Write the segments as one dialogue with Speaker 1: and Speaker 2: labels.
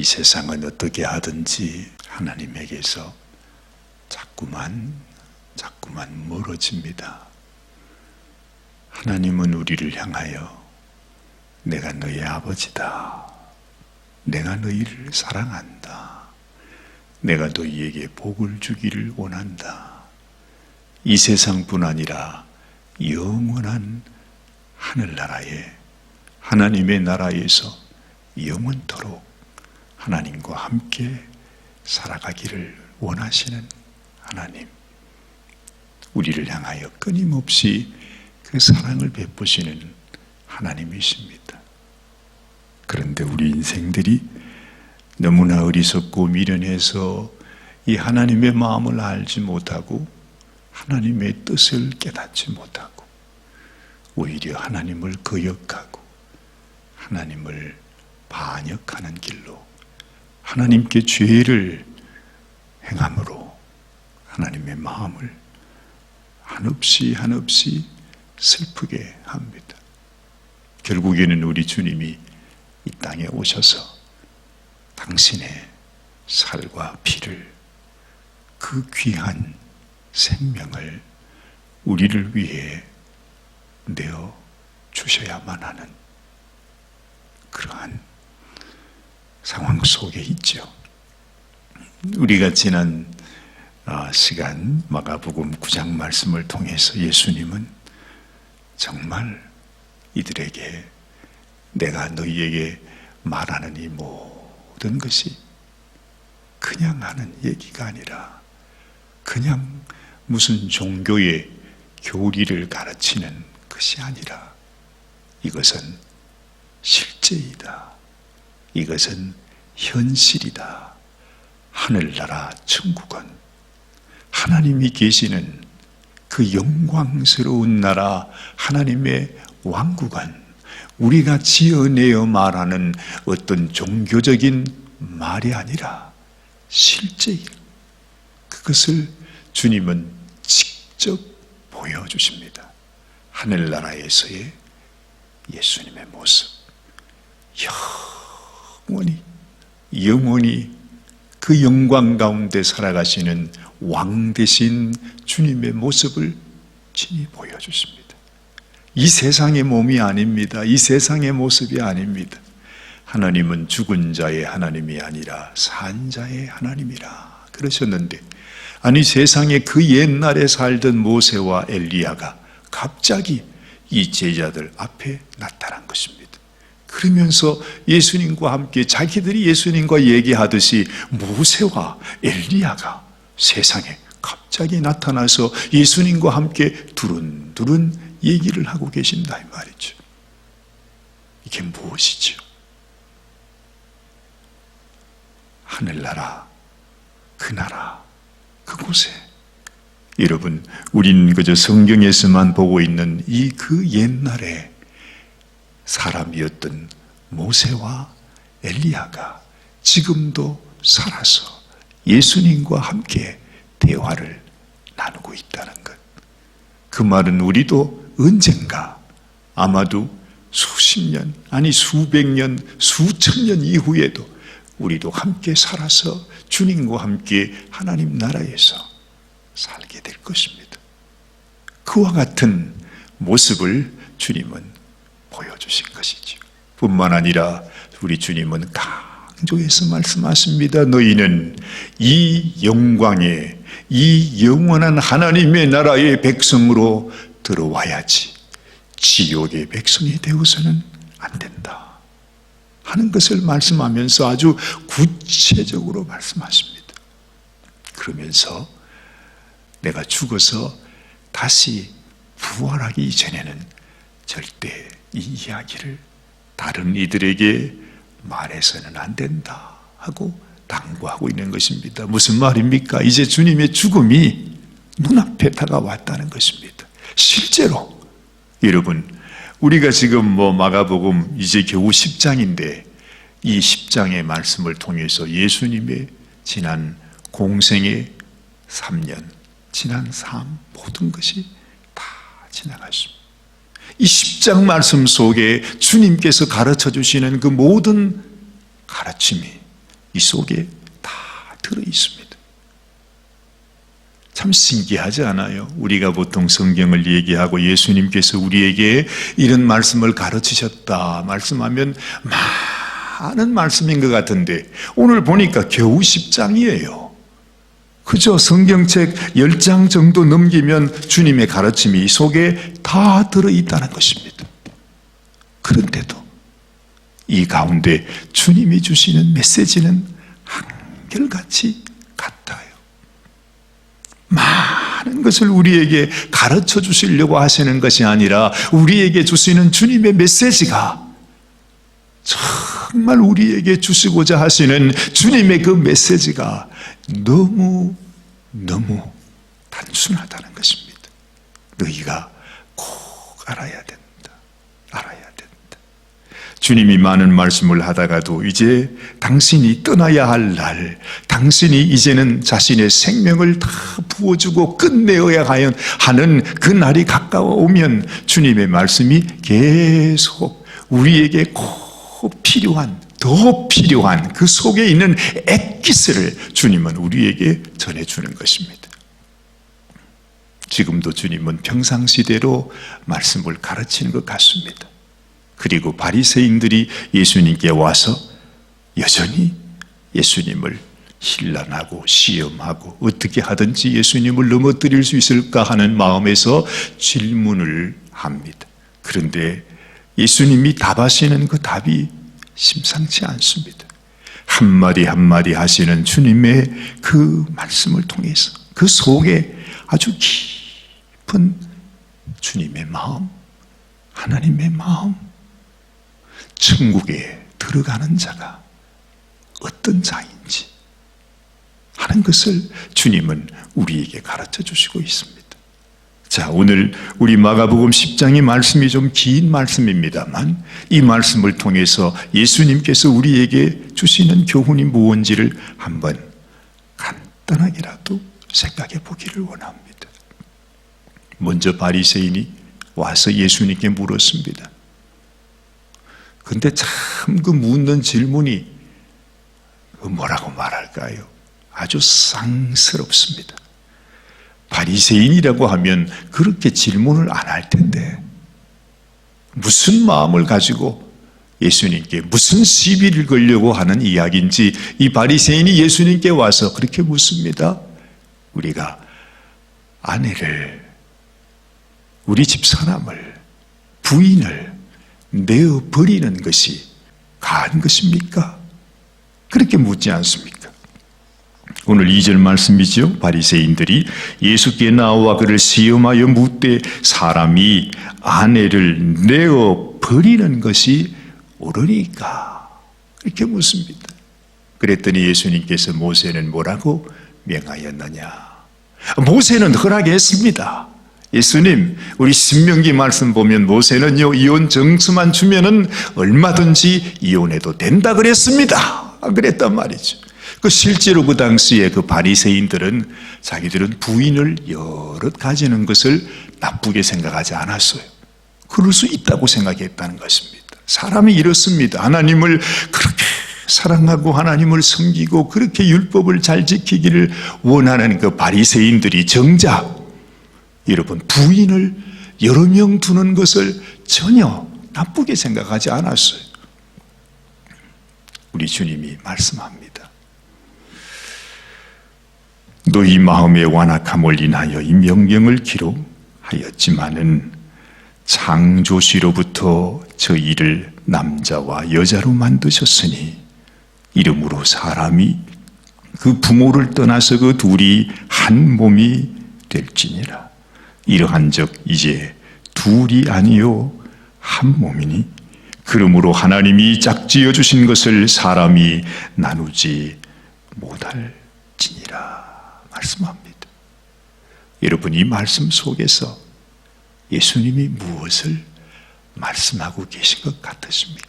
Speaker 1: 이 세상은 어떻게 하든지 하나님에게서 자꾸만 멀어집니다. 하나님은 우리를 향하여 내가 너의 아버지다. 내가 너희를 사랑한다. 내가 너희에게 복을 주기를 원한다. 이 세상뿐 아니라 영원한 하늘나라에 하나님의 나라에서 영원토록 하나님과 함께 살아가기를 원하시는 하나님, 우리를 향하여 끊임없이 그 사랑을 베푸시는 하나님이십니다. 그런데 우리 인생들이 너무나 어리석고 미련해서 이 하나님의 마음을 알지 못하고 하나님의 뜻을 깨닫지 못하고 오히려 하나님을 거역하고 하나님을 반역하는 길로 하나님께 죄를 행함으로 하나님의 마음을 한없이 슬프게 합니다. 결국에는 우리 주님이 이 땅에 오셔서 당신의 살과 피를, 그 귀한 생명을 우리를 위해 내어 주셔야만 하는 그러한 상황 속에 있죠. 우리가 지난 시간 마가복음 9장 말씀을 통해서 예수님은 정말 이들에게 내가 너희에게 말하는 이 모든 것이 그냥 하는 얘기가 아니라 그냥 무슨 종교의 교리를 가르치는 것이 아니라 이것은 실제이다. 이것은 현실이다. 하늘나라 천국은 하나님이 계시는 그 영광스러운 나라, 하나님의 왕국은 우리가 지어내어 말하는 어떤 종교적인 말이 아니라 실제예요. 그것을 주님은 직접 보여주십니다. 하늘나라에서의 예수님의 모습, 영원히 그 영광 가운데 살아가시는 왕 되신 주님의 모습을 친히 보여주십니다. 이 세상의 몸이 아닙니다. 이 세상의 모습이 아닙니다. 하나님은 죽은 자의 하나님이 아니라 산 자의 하나님이라 그러셨는데, 아니 세상에 그 옛날에 살던 모세와 엘리야가 갑자기 이 제자들 앞에 나타난 것입니다. 그러면서 예수님과 함께 자기들이 예수님과 얘기하듯이 모세와 엘리야가 세상에 갑자기 나타나서 예수님과 함께 두른두른 얘기를 하고 계신다 이 말이죠. 이게 무엇이죠? 하늘나라, 그 나라, 그곳에 여러분, 우린 그저 성경에서만 보고 있는 이 그 옛날에 사람이었던 모세와 엘리야가 지금도 살아서 예수님과 함께 대화를 나누고 있다는 것. 그 말은 우리도 언젠가 아마도 수십 년, 아니 수백 년, 수천 년 이후에도 우리도 함께 살아서 주님과 함께 하나님 나라에서 살게 될 것입니다. 그와 같은 모습을 주님은 보여주신 것이죠. 뿐만 아니라 우리 주님은 강조해서 말씀하십니다. 너희는 이 영광에, 이 영원한 하나님의 나라의 백성으로 들어와야지 지옥의 백성이 되어서는 안 된다 하는 것을 말씀하면서 아주 구체적으로 말씀하십니다. 그러면서 내가 죽어서 다시 부활하기 이전에는 절대 이 이야기를 다른 이들에게 말해서는 안 된다 하고 당부하고 있는 것입니다. 무슨 말입니까? 이제 주님의 죽음이 눈앞에 다가왔다는 것입니다. 실제로 여러분, 우리가 지금 마가복음 이제 겨우 10장인데 이 10장의 말씀을 통해서 예수님의 지난 공생의 3년, 지난 삶 모든 것이 다 지나갔습니다. 이 10장 말씀 속에 주님께서 가르쳐 주시는 그 모든 가르침이 이 속에 다 들어 있습니다. 참 신기하지 않아요? 우리가 보통 성경을 얘기하고 예수님께서 우리에게 이런 말씀을 가르치셨다 말씀하면 많은 말씀인 것 같은데 오늘 보니까 겨우 10장이에요. 그저 성경책 10장 정도 넘기면 주님의 가르침이 이 속에 다 들어있다는 것입니다. 그런데도 이 가운데 주님이 주시는 메시지는 한결같이 같아요. 많은 것을 우리에게 가르쳐 주시려고 하시는 것이 아니라 우리에게 주시는 주님의 메시지가 정말 우리에게 주시고자 하시는 주님의 그 메시지가 너무 단순하다는 것입니다. 너희가 꼭 알아야 된다. 알아야 된다. 주님이 많은 말씀을 하다가도 이제 당신이 떠나야 할 날, 당신이 이제는 자신의 생명을 다 부어주고 끝내어야 하는 그 날이 가까워오면 주님의 말씀이 계속 우리에게 꼭 필요한, 더 필요한 그 속에 있는 액기스를 주님은 우리에게 전해주는 것입니다. 지금도 주님은 평상시대로 말씀을 가르치는 것 같습니다. 그리고 바리새인들이 예수님께 와서 여전히 예수님을 신란하고 시험하고 어떻게 하든지 예수님을 넘어뜨릴 수 있을까 하는 마음에서 질문을 합니다. 그런데 예수님이 답하시는 그 답이 심상치 않습니다. 한마디 한마디 하시는 주님의 그 말씀을 통해서 그 속에 아주 깊은 주님의 마음, 하나님의 마음, 천국에 들어가는 자가 어떤 자인지 하는 것을 주님은 우리에게 가르쳐 주시고 있습니다. 자, 오늘 우리 마가복음 10장의 말씀이 좀 긴 말씀입니다만 이 말씀을 통해서 예수님께서 우리에게 주시는 교훈이 무엇인지를 한번 간단하게라도 생각해 보기를 원합니다. 먼저 바리새인이 와서 예수님께 물었습니다. 근데 참 그 묻는 질문이 뭐라고 말할까요? 아주 쌍스럽습니다. 바리새인이라고 하면 그렇게 질문을 안 할 텐데 무슨 마음을 가지고 예수님께 무슨 시비를 걸려고 하는 이야기인지 이 바리새인이 예수님께 와서 그렇게 묻습니다. 우리가 아내를, 우리 집 사람을, 부인을 내어버리는 것이 가한 것입니까? 그렇게 묻지 않습니까? 오늘 2절 말씀이죠. 바리새인들이 예수께 나와 그를 시험하여 묻되 사람이 아내를 내어버리는 것이 옳으니까 이렇게 묻습니다. 그랬더니 예수님께서 모세는 뭐라고 명하였느냐? 모세는 허락했습니다. 예수님, 우리 신명기 말씀 보면 모세는요, 이혼 정수만 주면은 얼마든지 이혼해도 된다 그랬습니다. 그랬단 말이죠. 그 실제로 그 당시에 그 바리새인들은 자기들은 부인을 여럿 가지는 것을 나쁘게 생각하지 않았어요. 그럴 수 있다고 생각했다는 것입니다. 사람이 이렇습니다. 하나님을 그렇게 사랑하고 하나님을 섬기고 그렇게 율법을 잘 지키기를 원하는 그 바리새인들이 정작 여러분 부인을 여러 명 두는 것을 전혀 나쁘게 생각하지 않았어요. 우리 주님이 말씀합니다. 너희 마음의 완악함을 인하여 이 명령을 기록하였지만은 창조시로부터 저희를 남자와 여자로 만드셨으니 이름으로 사람이 그 부모를 떠나서 그 둘이 한 몸이 될지니라. 이러한즉 이제 둘이 아니요 한 몸이니 그러므로 하나님이 짝지어 주신 것을 사람이 나누지 못할지니라 말씀합니다. 여러분, 이 말씀 속에서 예수님이 무엇을 말씀하고 계신 것 같으십니까?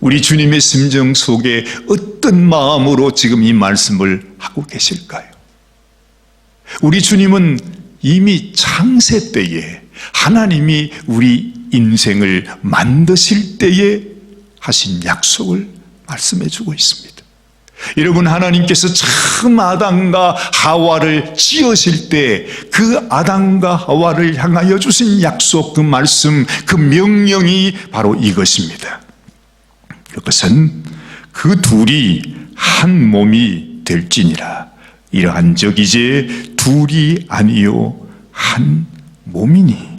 Speaker 1: 우리 주님의 심정 속에 어떤 마음으로 지금 이 말씀을 하고 계실까요? 우리 주님은 이미 창세 때에 하나님이 우리 인생을 만드실 때에 하신 약속을 말씀해 주고 있습니다. 여러분, 하나님께서 처음 아담과 하와를 지으실 때 그 아담과 하와를 향하여 주신 약속, 그 말씀, 그 명령이 바로 이것입니다. 그것은 그 둘이 한 몸이 될지니라. 이러한 적 이제 둘이 아니요 한 몸이니.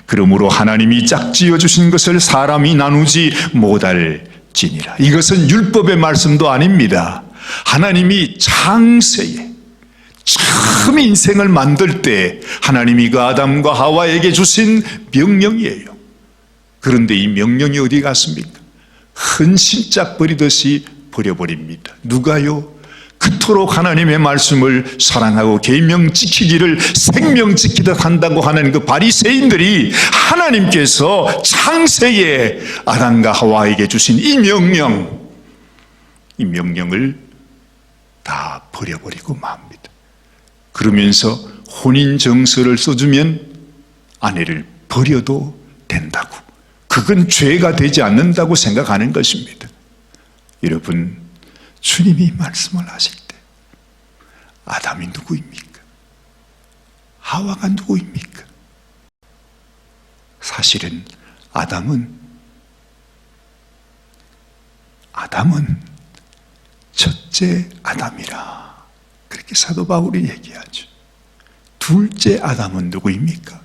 Speaker 1: 그러므로 하나님이 짝지어 주신 것을 사람이 나누지 못할지니라. 이것은 율법의 말씀도 아닙니다. 하나님이 창세에 처음 인생을 만들 때 하나님이 그 아담과 하와에게 주신 명령이에요. 그런데 이 명령이 어디 갔습니까? 헌신짝 버리듯이 버려버립니다. 누가요? 그토록 하나님의 말씀을 사랑하고 계명 지키기를 생명 지키듯 한다고 하는 그 바리새인들이 하나님께서 창세에 아담과 하와에게 주신 이 명령을 다 버려버리고 맙니다. 그러면서 혼인정서를 써주면 아내를 버려도 된다고, 그건 죄가 되지 않는다고 생각하는 것입니다. 여러분, 주님이 말씀을 하실 때 아담이 누구입니까? 하와가 누구입니까? 사실은 아담은 첫째 아담이라 그렇게 사도 바울이 얘기하죠. 둘째 아담은 누구입니까?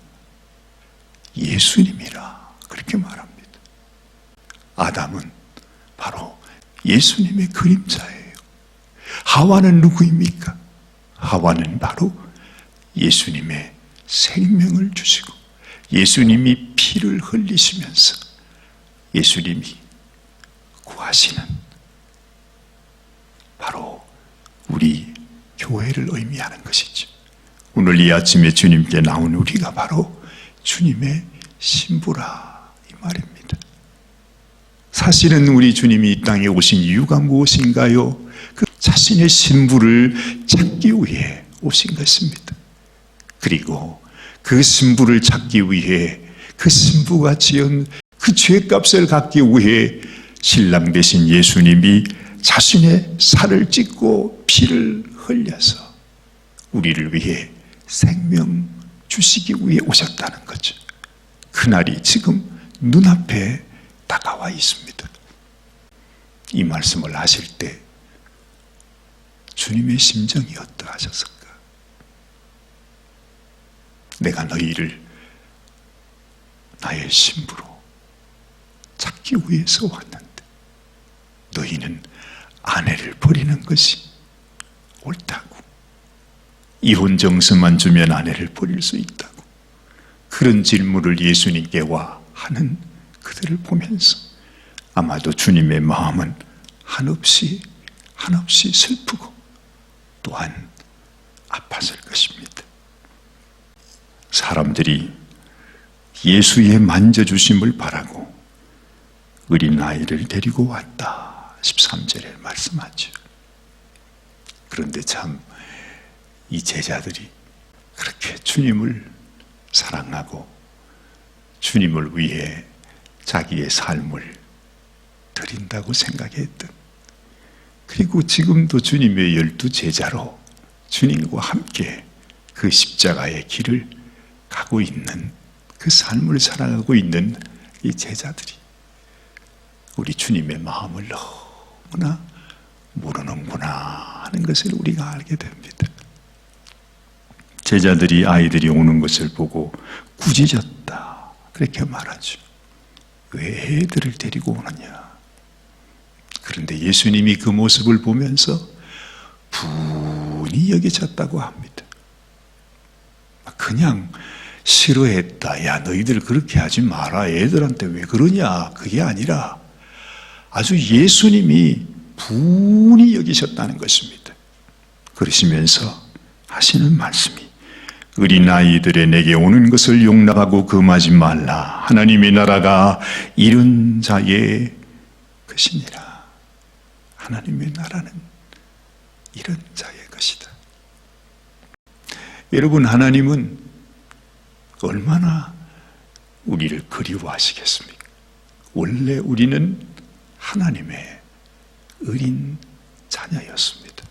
Speaker 1: 예수님이라 그렇게 말합니다. 아담은 바로 예수님의 그림자예요. 하와는 누구입니까? 하와는 바로 예수님의 생명을 주시고 예수님이 피를 흘리시면서 예수님이 구하시는 바로 우리 교회를 의미하는 것이죠. 오늘 이 아침에 주님께 나온 우리가 바로 주님의 신부라 이 말입니다. 사실은 우리 주님이 이 땅에 오신 이유가 무엇인가요? 그 자신의 신부를 찾기 위해 오신 것입니다. 그리고 그 신부를 찾기 위해 그 신부가 지은 그 죄값을 갚기 위해 신랑 되신 예수님이 자신의 살을 찢고 피를 흘려서 우리를 위해 생명 주시기 위해 오셨다는 거죠. 그날이 지금 눈앞에 다가와 있습니다. 이 말씀을 하실 때 주님의 심정이 어떠하셨을까? 내가 너희를 나의 신부로 찾기 위해서 왔는데 너희는 아내를 버리는 것이 옳다고, 이혼 정서만 주면 아내를 버릴 수 있다고, 그런 질문을 예수님께 하는 그들을 보면서 아마도 주님의 마음은 한없이 슬프고 또한 아팠을 것입니다. 사람들이 예수의 만져주심을 바라고 어린 아이를 데리고 왔다 13절에 말씀하죠. 그런데 참 이 제자들이 그렇게 주님을 사랑하고 주님을 위해 자기의 삶을 드린다고 생각했던, 그리고 지금도 주님의 12제자로 주님과 함께 그 십자가의 길을 가고 있는, 그 삶을 살아가고 있는 이 제자들이 우리 주님의 마음을 너무나 모르는구나 하는 것을 우리가 알게 됩니다. 제자들이 아이들이 오는 것을 보고 꾸짖었다 그렇게 말하죠. 왜 애들을 데리고 오느냐? 그런데 예수님이 그 모습을 보면서 분이 여기셨다고 합니다. 그냥 싫어했다, 야 너희들 그렇게 하지 마라, 애들한테 왜 그러냐, 그게 아니라 아주 예수님이 분이 여기셨다는 것입니다. 그러시면서 하시는 말씀이 어린 아이들의 내게 오는 것을 용납하고 금하지 말라. 하나님의 나라가 이런 자의 것이니라. 하나님의 나라는 이런 자의 것이다. 여러분, 하나님은 얼마나 우리를 그리워하시겠습니까? 원래 우리는 하나님의 어린 자녀였습니다.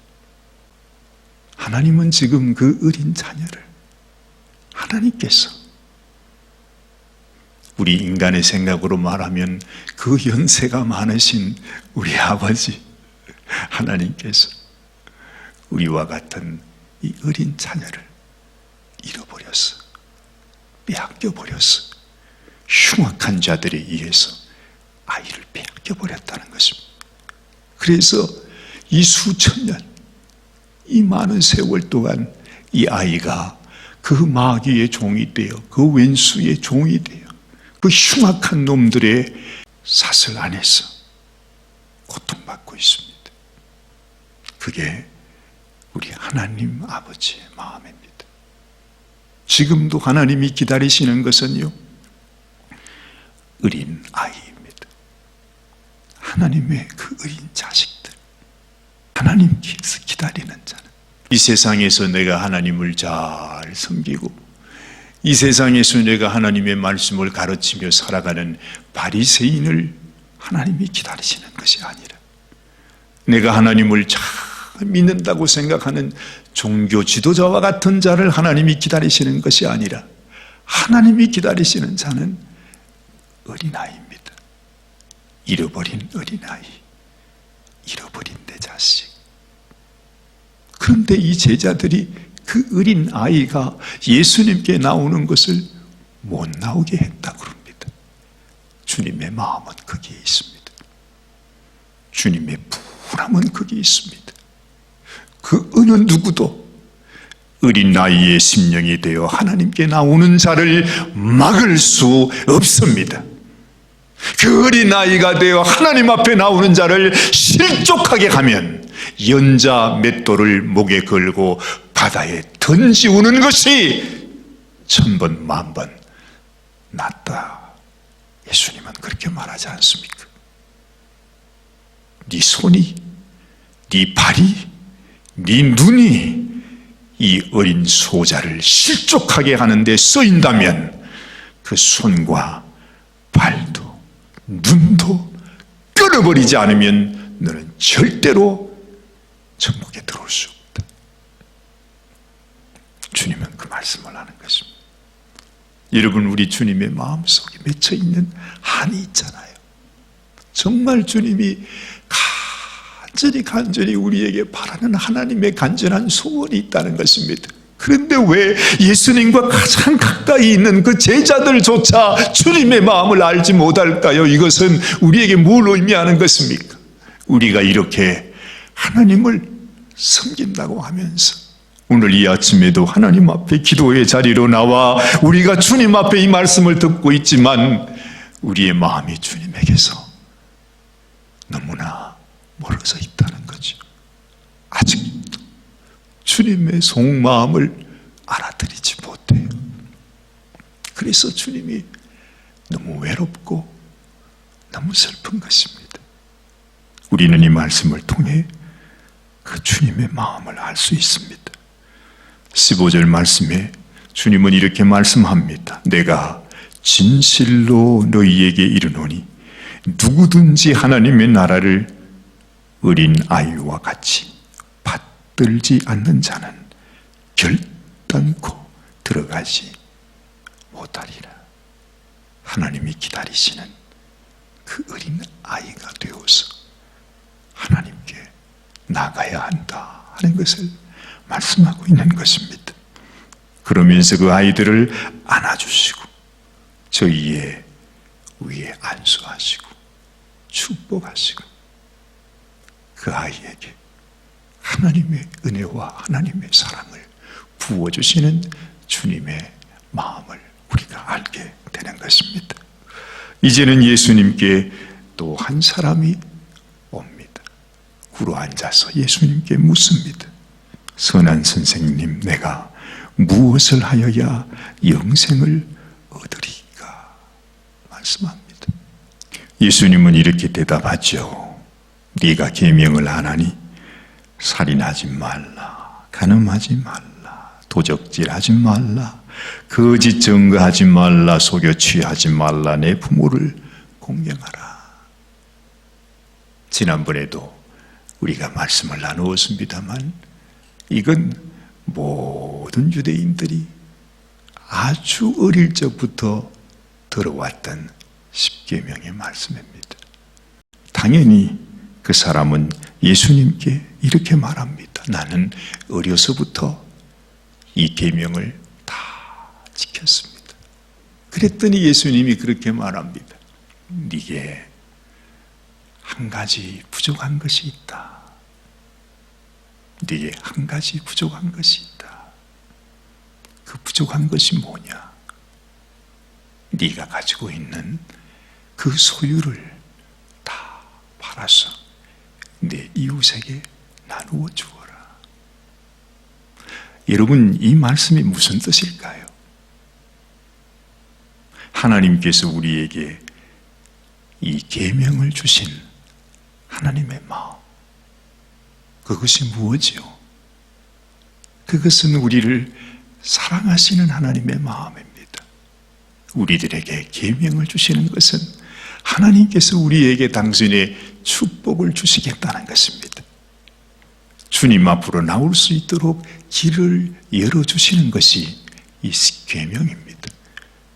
Speaker 1: 하나님은 지금 그 어린 자녀를 하나님께서 우리 인간의 생각으로 말하면 그 연세가 많으신 우리 아버지 하나님께서 우리와 같은 이 어린 자녀를 잃어버렸어. 빼앗겨버렸어. 흉악한 자들에 의해서 아이를 빼앗겨버렸다는 것입니다. 그래서 이 수천 년, 이 많은 세월 동안 이 아이가 그 마귀의 종이 되어, 그 왼수의 종이 되어, 그 흉악한 놈들의 사슬 안에서 고통받고 있습니다. 그게 우리 하나님 아버지의 마음입니다. 지금도 하나님이 기다리시는 것은요, 어린 아이입니다. 하나님의 그 어린 자식들, 하나님께서 기다리는 자는 이 세상에서 내가 하나님을 잘 섬기고 이 세상에서 내가 하나님의 말씀을 가르치며 살아가는 바리새인을 하나님이 기다리시는 것이 아니라 내가 하나님을 잘 믿는다고 생각하는 종교 지도자와 같은 자를 하나님이 기다리시는 것이 아니라 하나님이 기다리시는 자는 어린아이입니다. 잃어버린 어린아이, 잃어버린 내 자식. 그런데 이 제자들이 그 어린 아이가 예수님께 나오는 것을 못 나오게 했다고 합니다. 주님의 마음은 거기에 있습니다. 주님의 분함은 거기에 있습니다. 그 어느 누구도 어린 나이의 심령이 되어 하나님께 나오는 자를 막을 수 없습니다. 그 어린 아이가 되어 하나님 앞에 나오는 자를 실족하게 하면 연자 맷돌을 목에 걸고 바다에 던지우는 것이 천번 만번 낫다. 예수님은 그렇게 말하지 않습니까? 네 손이, 네 발이, 네 눈이 이 어린 소자를 실족하게 하는 데 쓰인다면 그 손과 발도 눈도 끊어버리지 않으면 너는 절대로 천국에 들어올 수 없다. 주님은 그 말씀을 하는 것입니다. 여러분, 우리 주님의 마음속에 맺혀 있는 한이 있잖아요. 정말 주님이 간절히 우리에게 바라는 하나님의 간절한 소원이 있다는 것입니다. 그런데 왜 예수님과 가장 가까이 있는 그 제자들조차 주님의 마음을 알지 못할까요? 이것은 우리에게 뭘 의미하는 것입니까? 우리가 이렇게 하나님을 섬긴다고 하면서 오늘 이 아침에도 하나님 앞에 기도의 자리로 나와 우리가 주님 앞에 이 말씀을 듣고 있지만 우리의 마음이 주님에게서 너무나 멀어져 있다는 거죠. 아직도 주님의 속마음을 알아들이지 못해요. 그래서 주님이 너무 외롭고 너무 슬픈 것입니다. 우리는 이 말씀을 통해 그 주님의 마음을 알 수 있습니다. 15절 말씀에 주님은 이렇게 말씀합니다. 내가 진실로 너희에게 이르노니 누구든지 하나님의 나라를 어린 아이와 같이 받들지 않는 자는 결단코 들어가지 못하리라. 하나님이 기다리시는 그 어린 아이가 되어서 하나님께 나가야 한다 하는 것을 말씀하고 있는 것입니다. 그러면서 그 아이들을 안아주시고 저희의 위에 안수하시고 축복하시고 그 아이에게 하나님의 은혜와 하나님의 사랑을 부어주시는 주님의 마음을 우리가 알게 되는 것입니다. 이제는 예수님께 또 한 사람이 옵니다. 굴러 앉아서 예수님께 묻습니다. 선한 선생님, 내가 무엇을 하여야 영생을 얻으리까? 말씀합니다. 예수님은 이렇게 대답하죠. 네가 계명을 안 하니 살인하지 말라, 간음하지 말라, 도적질하지 말라, 거짓 증거하지 말라, 속여 취하지 말라, 내 부모를 공경하라. 지난번에도 우리가 말씀을 나누었습니다만 이건 모든 유대인들이 아주 어릴 적부터 들어왔던 십계명의 말씀입니다. 당연히 그 사람은 예수님께 이렇게 말합니다. 나는 어려서부터 이 계명을 다 지켰습니다. 그랬더니 예수님이 그렇게 말합니다. 네게 한 가지 부족한 것이 있다. 네게 한 가지 부족한 것이 있다. 그 부족한 것이 뭐냐? 네가 가지고 있는 그 소유를 다 팔아서 내 이웃에게 나누어 주어라. 여러분, 이 말씀이 무슨 뜻일까요? 하나님께서 우리에게 이 계명을 주신 하나님의 마음, 그것이 무엇이요? 그것은 우리를 사랑하시는 하나님의 마음입니다. 우리들에게 계명을 주시는 것은 하나님께서 우리에게 당신의 축복을 주시겠다는 것입니다. 주님 앞으로 나올 수 있도록 길을 열어주시는 것이 이 계명입니다.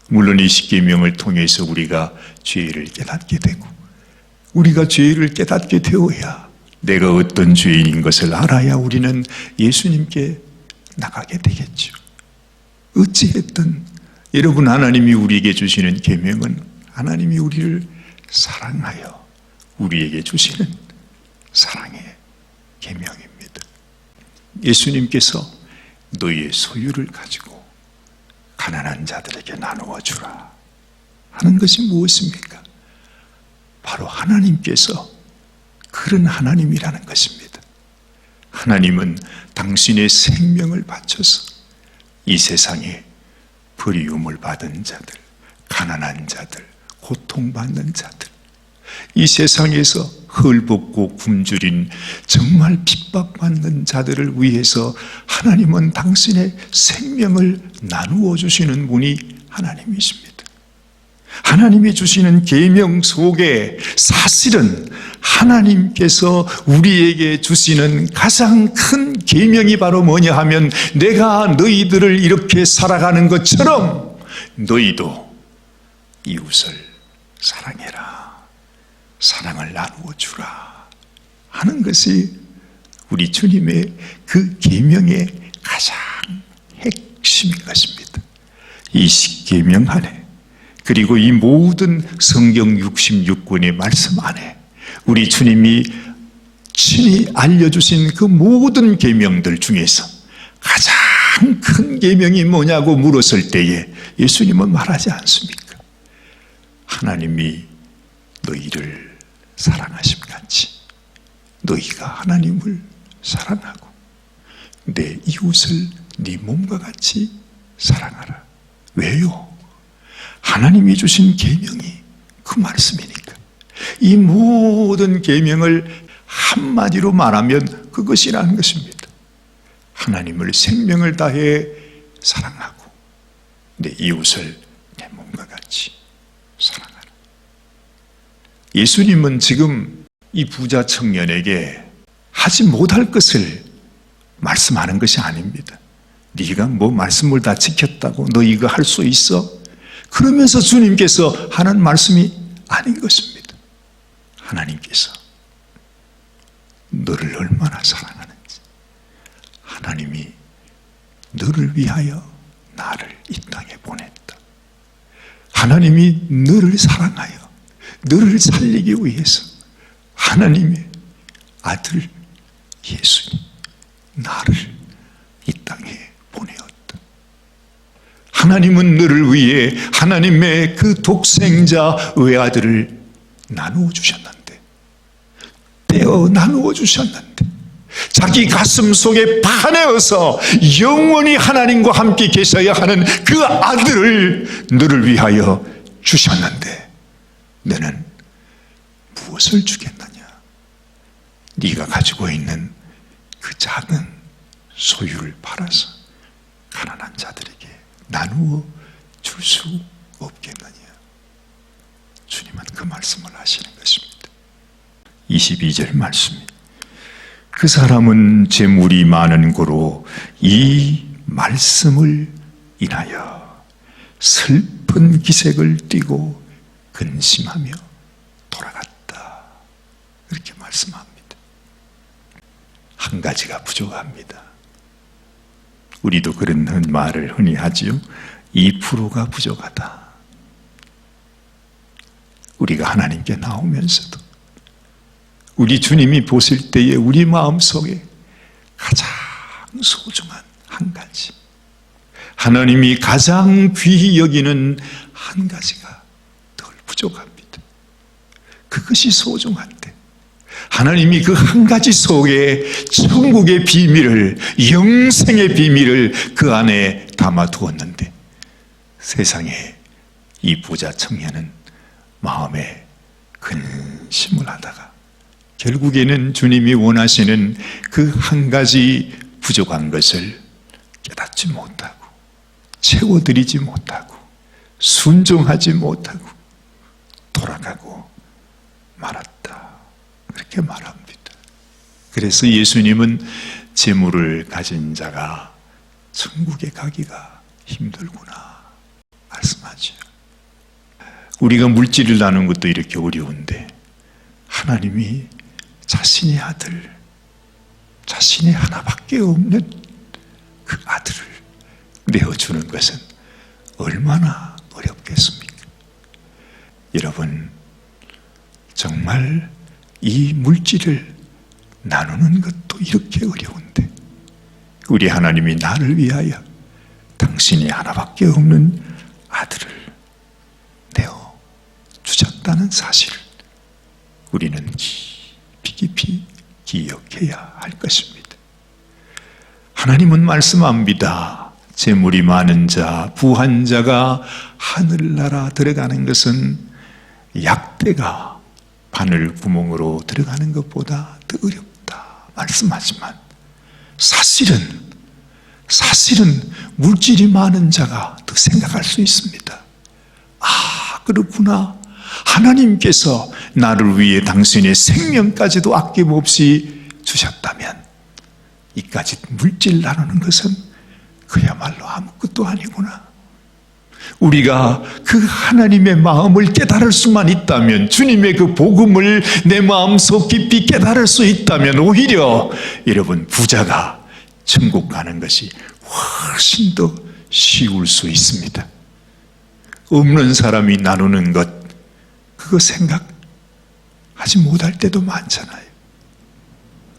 Speaker 1: 물론 이 십계명을 통해서 우리가 죄를 깨닫게 되고, 우리가 죄를 깨닫게 되어야, 내가 어떤 죄인인 것을 알아야 우리는 예수님께 나가게 되겠죠. 어찌했든 여러분, 하나님이 우리에게 주시는 계명은 하나님이 우리를 사랑하여 우리에게 주시는 사랑의 계명입니다. 예수님께서 너희의 소유를 가지고 가난한 자들에게 나누어 주라 하는 것이 무엇입니까? 바로 하나님께서 그런 하나님이라는 것입니다. 하나님은 당신의 생명을 바쳐서 이 세상에 버리움을 받은 자들, 가난한 자들, 고통받는 자들, 이 세상에서 헐벗고 굶주린 정말 핍박받는 자들을 위해서 하나님은 당신의 생명을 나누어 주시는 분이 하나님이십니다. 하나님이 주시는 계명 속에 사실은 하나님께서 우리에게 주시는 가장 큰 계명이 바로 뭐냐 하면, 내가 너희들을 이렇게 살아가는 것처럼 너희도 이웃을 사랑해라, 사랑을 나누어 주라 하는 것이 우리 주님의 그 계명의 가장 핵심인 것입니다. 이 십계명 안에, 그리고 이 모든 성경 66권의 말씀 안에 우리 주님이 친히 알려주신 그 모든 계명들 중에서 가장 큰 계명이 뭐냐고 물었을 때에 예수님은 말하지 않습니까? 하나님이 너희를 사랑하심 같이 너희가 하나님을 사랑하고 내 이웃을 네 몸과 같이 사랑하라. 왜요? 하나님이 주신 계명이 그 말씀이니까. 이 모든 계명을 한마디로 말하면 그것이라는 것입니다. 하나님을 생명을 다해 사랑하고 내 이웃을 내 몸과 같이 사랑하라. 예수님은 지금 이 부자 청년에게 하지 못할 것을 말씀하는 것이 아닙니다. 네가 뭐 말씀을 다 지켰다고 너 이거 할 수 있어? 그러면서 주님께서 하는 말씀이 아닌 것입니다. 하나님께서 너를 얼마나 사랑하는지, 하나님이 너를 위하여 나를 이 땅에 보냈다. 하나님이 너를 사랑하여 너를 살리기 위해서 하나님의 아들 예수님 나를 이 땅에 보내었다. 하나님은 너를 위해 하나님의 그 독생자 외아들을 나누어 주셨는데, 떼어 나누어 주셨는데, 자기 가슴 속에 파내어서 영원히 하나님과 함께 계셔야 하는 그 아들을 너를 위하여 주셨는데, 너는 무엇을 주겠느냐? 네가 가지고 있는 그 작은 소유를 팔아서 가난한 자들에게 나누어 줄 수 없겠느냐? 주님은 그 말씀을 하시는 것입니다. 22절 말씀이 그 사람은 재물이 많은 고로 이 말씀을 인하여 슬픈 기색을 띠고 근심하며 돌아갔다. 이렇게 말씀합니다. 한 가지가 부족합니다. 우리도 그런 말을 흔히 하지요. 2%가 부족하다. 우리가 하나님께 나오면서도 우리 주님이 보실 때에 우리 마음속에 가장 소중한 한 가지, 하나님이 가장 귀히 여기는 한 가지가 덜 부족합니다. 그것이 소중한데 하나님이 그 한 가지 속에 천국의 비밀을, 영생의 비밀을 그 안에 담아두었는데 세상에 이 부자 청년은 마음에 근심을 하다가 결국에는 주님이 원하시는 그 한 가지 부족한 것을 깨닫지 못하고 채워드리지 못하고 순종하지 못하고 돌아가고 말았다. 그렇게 말합니다. 그래서 예수님은 재물을 가진 자가 천국에 가기가 힘들구나 말씀하죠. 우리가 물질을 나누는 것도 이렇게 어려운데 하나님이 자신의 아들, 자신의 하나밖에 없는 그 아들을 내어주는 것은 얼마나 어렵겠습니까? 여러분, 정말 이 물질을 나누는 것도 이렇게 어려운데 우리 하나님이 나를 위하여 당신이 하나밖에 없는 아들을 내어 주셨다는 사실을 우리는 깊이 기억해야 할 것입니다. 하나님은 말씀합니다. 재물이 많은 자, 부한 자가 하늘나라 들어가는 것은 약대가 바늘 구멍으로 들어가는 것보다 더 어렵다 말씀하지만 사실은 물질이 많은 자가 더 생각할 수 있습니다. 아, 그렇구나. 하나님께서 나를 위해 당신의 생명까지도 아낌없이 주셨다면 이까지 물질 나누는 것은 그야말로 아무것도 아니구나. 우리가 그 하나님의 마음을 깨달을 수만 있다면, 주님의 그 복음을 내 마음속 깊이 깨달을 수 있다면 오히려 여러분 부자가 천국 가는 것이 훨씬 더 쉬울 수 있습니다. 없는 사람이 나누는 것, 그거 생각하지 못할 때도 많잖아요.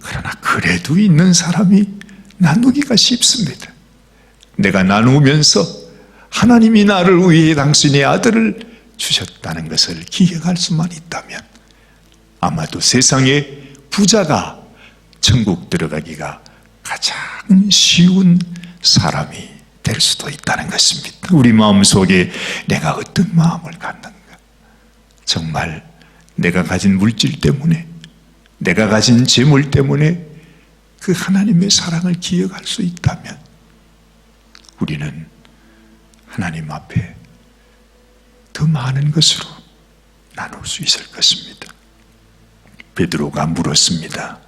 Speaker 1: 그러나 그래도 있는 사람이 나누기가 쉽습니다. 내가 나누면서 하나님이 나를 위해 당신의 아들을 주셨다는 것을 기억할 수만 있다면 아마도 세상에 부자가 천국 들어가기가 가장 쉬운 사람이 될 수도 있다는 것입니다. 우리 마음속에 내가 어떤 마음을 갖는가? 정말 내가 가진 물질 때문에, 내가 가진 재물 때문에 그 하나님의 사랑을 기억할 수 있다면 우리는 하나님 앞에 더 많은 것으로 나눌 수 있을 것입니다. 베드로가 물었습니다.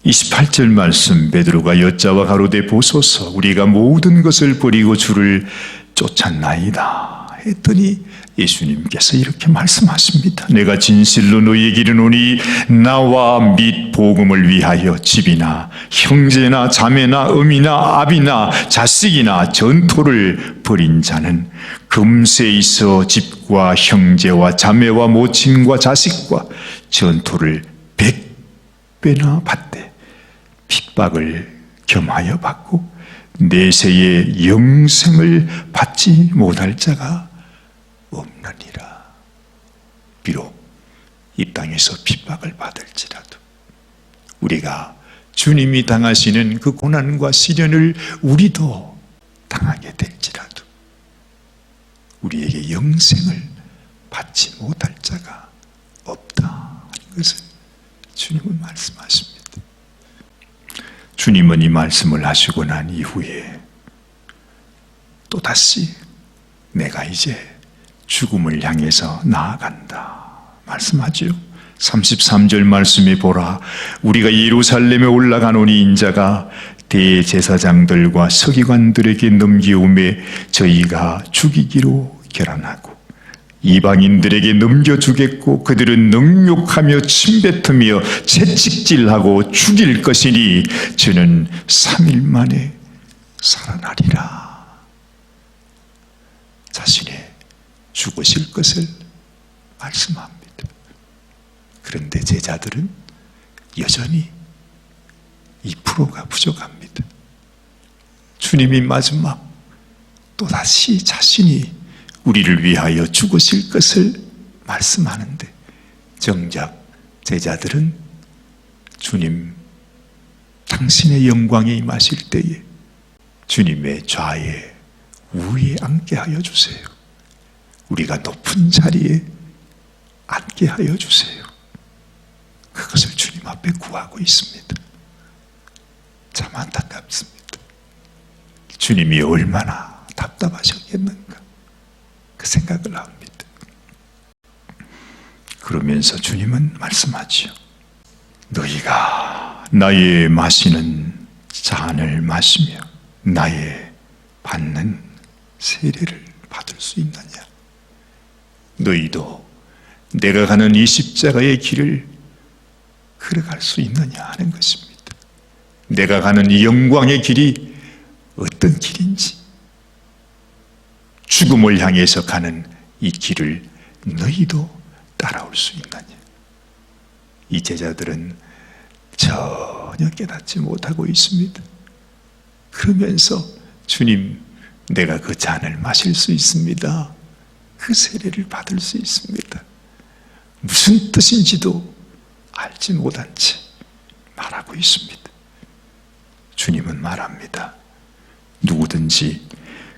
Speaker 1: 28절 말씀, 베드로가 여자와 가로되 보소서, 우리가 모든 것을 버리고 주를 쫓았나이다 했더니 예수님께서 이렇게 말씀하십니다. 내가 진실로 너희에게 이르노니 나와 및 복음을 위하여 집이나 형제나 자매나 어미나 아비나 자식이나 전토를 벌인 자는 금세 있어 집과 형제와 자매와 모친과 자식과 전토를 100배나 받되 핍박을 겸하여 받고 내세의 영생을 받지 못할 자가 없느니라. 비록 이 땅에서 핍박을 받을지라도 우리가 주님이 당하시는 그 고난과 시련을 우리도 당하게 될지라도 우리에게 영생을 받지 못할 자가 없다 하는 것을 주님은 말씀하십니다. 주님은 이 말씀을 하시고 난 이후에 또다시 내가 이제 죽음을 향해서 나아간다 말씀하지요. 33절 말씀에 보라, 우리가 예루살렘에 올라가노니 인자가 대제사장들과 서기관들에게 넘기움에 저희가 죽이기로 결단하고 이방인들에게 넘겨주겠고 그들은 능욕하며 침뱉으며 채찍질하고 죽일 것이니 저는 3일 만에 살아나리라. 자신의 죽으실 것을 말씀합니다. 그런데 제자들은 여전히 2%가 부족합니다. 주님이 마지막 또다시 자신이 우리를 위하여 죽으실 것을 말씀하는데 정작 제자들은 주님 당신의 영광에 임하실 때에 주님의 좌에 우위에 앉게 하여 주세요. 우리가 높은 자리에 앉게 하여 주세요. 그것을 주님 앞에 구하고 있습니다. 참 안타깝습니다. 주님이 얼마나 답답하셨겠는가 그 생각을 합니다. 그러면서 주님은 말씀하지요. 너희가 나의 마시는 잔을 마시며 나의 받는 세례를 받을 수 있느냐? 너희도 내가 가는 이 십자가의 길을 걸어갈 수 있느냐 하는 것입니다. 내가 가는 이 영광의 길이 어떤 길인지, 죽음을 향해서 가는 이 길을 너희도 따라올 수 있느냐? 이 제자들은 전혀 깨닫지 못하고 있습니다. 그러면서 주님, 내가 그 잔을 마실 수 있습니다. 그 세례를 받을 수 있습니다. 무슨 뜻인지도 알지 못한 채 말하고 있습니다. 주님은 말합니다. 누구든지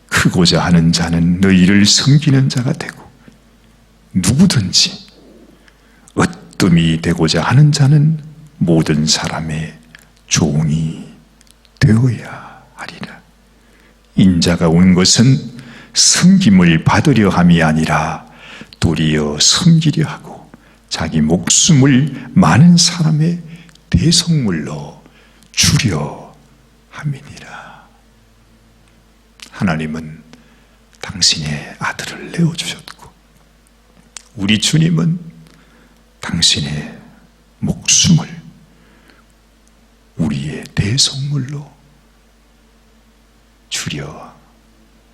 Speaker 1: 크고자 하는 자는 너희를 섬기는 자가 되고 누구든지 으뜸이 되고자 하는 자는 모든 사람의 종이 되어야 하리라. 인자가 온 것은 섬김을 받으려 함이 아니라 도리어 섬기려 하고 자기 목숨을 많은 사람의 대속물로 주려 함이니라. 하나님은 당신의 아들을 내어주셨고 우리 주님은 당신의 목숨을 우리의 대속물로 주려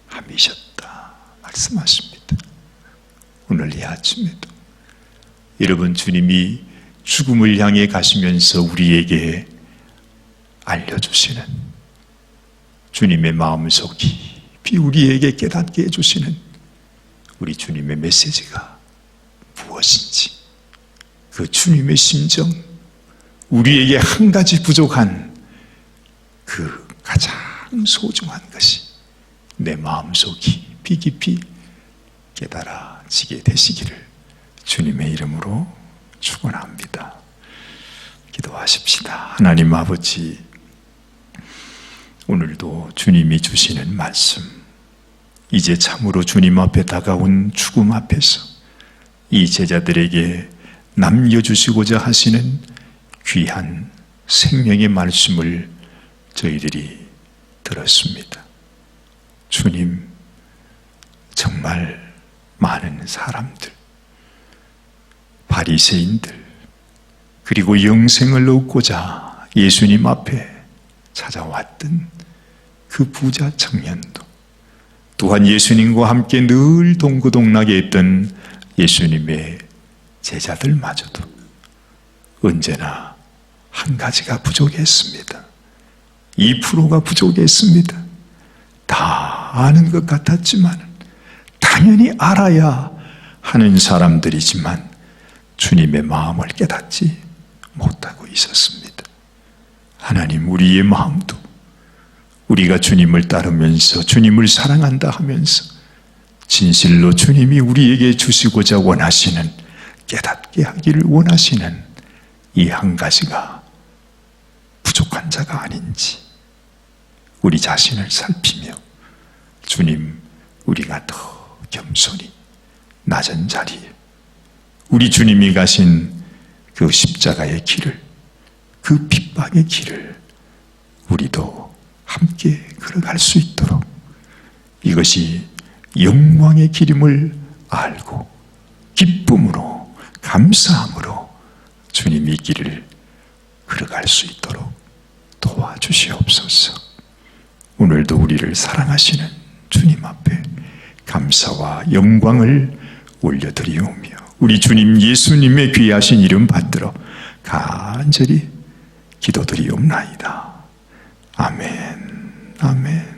Speaker 1: 함이셨다 말씀하십니다. 오늘 이 아침에도 여러분, 주님이 죽음을 향해 가시면서 우리에게 알려주시는, 주님의 마음속 깊이 우리에게 깨닫게 해주시는 우리 주님의 메시지가 무엇인지, 그 주님의 심정, 우리에게 한 가지 부족한 그 가장 소중한 것이 내 마음속 깊이 깊이 깨달아지게 되시기를 주님의 이름으로 축원합니다. 기도하십시다. 하나님 아버지, 오늘도 주님이 주시는 말씀, 이제 참으로 주님 앞에 다가온 죽음 앞에서 이 제자들에게 남겨주시고자 하시는 귀한 생명의 말씀을 저희들이 들었습니다. 주님, 정말 많은 사람들, 바리새인들, 그리고 영생을 얻고자 예수님 앞에 찾아왔던 그 부자 청년도, 또한 예수님과 함께 늘 동고동락에 있던 예수님의 제자들마저도 언제나 한 가지가 부족했습니다. 2%가 부족했습니다. 다 아는 것 같았지만, 당연히 알아야 하는 사람들이지만 주님의 마음을 깨닫지 못하고 있었습니다. 하나님, 우리의 마음도 우리가 주님을 따르면서 주님을 사랑한다 하면서 진실로 주님이 우리에게 주시고자 원하시는, 깨닫게 하기를 원하시는 이 한 가지가 부족한 자가 아닌지 우리 자신을 살피며, 주님, 우리가 더 겸손히 낮은 자리에 우리 주님이 가신 그 십자가의 길을, 그 핍박의 길을 우리도 함께 걸어갈 수 있도록 이것이 영광의 길임을 알고 기쁨으로 감사함으로 주님 이 길을 걸어갈 수 있도록 도와주시옵소서. 오늘도 우리를 사랑하시는 주님 앞에 감사와 영광을 올려드리오며 우리 주님 예수님의 귀하신 이름 받들어 간절히 기도드리옵나이다. 아멘. 아멘.